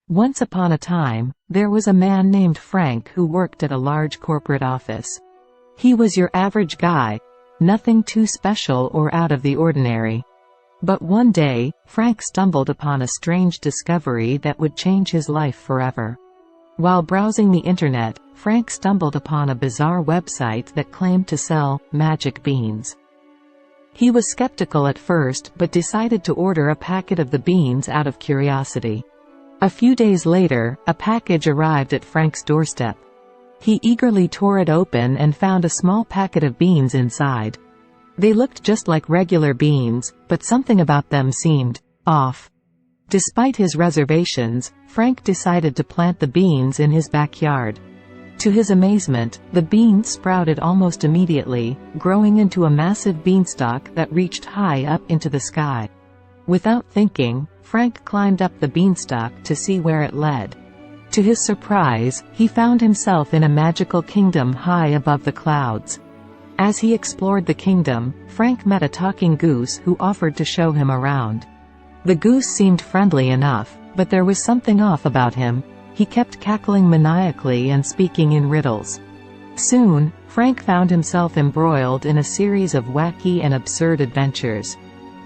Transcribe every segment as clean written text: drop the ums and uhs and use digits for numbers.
Once upon a time, there was a man named Frank who worked at a large corporate office. He was your average guy, nothing too special or out of the ordinary. But one day, Frank stumbled upon a strange discovery that would change his life forever. While browsing the internet, Frank stumbled upon a bizarre website that claimed to sell magic beans. He was skeptical at first but decided to order a packet of the beans out of curiosity. A few days later, a package arrived at Frank's doorstep. He eagerly tore it open and found a small packet of beans inside. They looked just like regular beans, but something about them seemed off. Despite his reservations, Frank decided to plant the beans in his backyard. To his amazement, the beans sprouted almost immediately, growing into a massive beanstalk that reached high up into the sky. Without thinking, Frank climbed up the beanstalk to see where it led. To his surprise, he found himself in a magical kingdom high above the clouds. As he explored the kingdom, Frank met a talking goose who offered to show him around. The goose seemed friendly enough, but there was something off about him. He kept cackling maniacally and speaking in riddles. Soon, Frank found himself embroiled in a series of wacky and absurd adventures.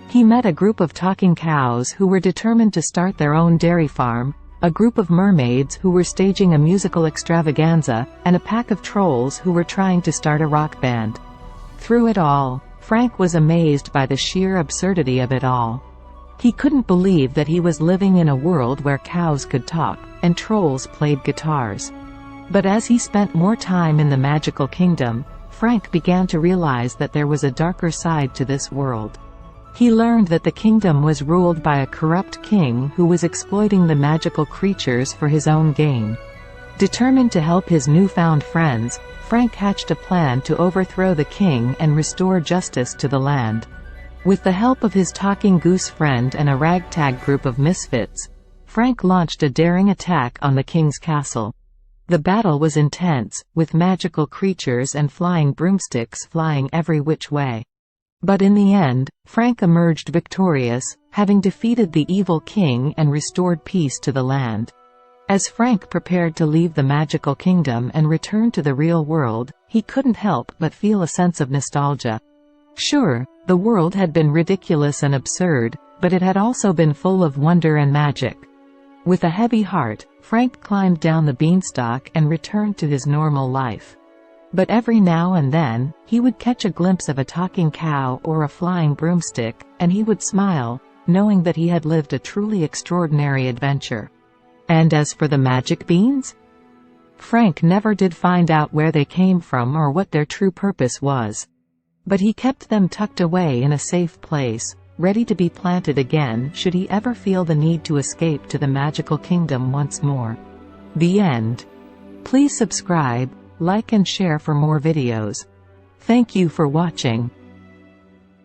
He met a group of talking cows who were determined to start their own dairy farm, a group of mermaids who were staging a musical extravaganza, and a pack of trolls who were trying to start a rock band. Through it all, Frank was amazed by the sheer absurdity of it all. He couldn't believe that he was living in a world where cows could talk, and trolls played guitars. But as he spent more time in the magical kingdom, Frank began to realize that there was a darker side to this world. He learned that the kingdom was ruled by a corrupt king who was exploiting the magical creatures for his own gain. Determined to help his newfound friends, Frank hatched a plan to overthrow the king and restore justice to the land. With the help of his talking goose friend and a ragtag group of misfits, Frank launched a daring attack on the king's castle. The battle was intense, with magical creatures and flying broomsticks flying every which way. But in the end, Frank emerged victorious, having defeated the evil king and restored peace to the land. As Frank prepared to leave the magical kingdom and return to the real world, he couldn't help but feel a sense of nostalgia. Sure, the world had been ridiculous and absurd, but it had also been full of wonder and magic. With a heavy heart, Frank climbed down the beanstalk and returned to his normal life. But every now and then, he would catch a glimpse of a talking cow or a flying broomstick, and he would smile, knowing that he had lived a truly extraordinary adventure. And as for the magic beans? Frank never did find out where they came from or what their true purpose was. But he kept them tucked away in a safe place, ready to be planted again should he ever feel the need to escape to the magical kingdom once more. The end. Please subscribe, like and share for more videos. Thank you for watching.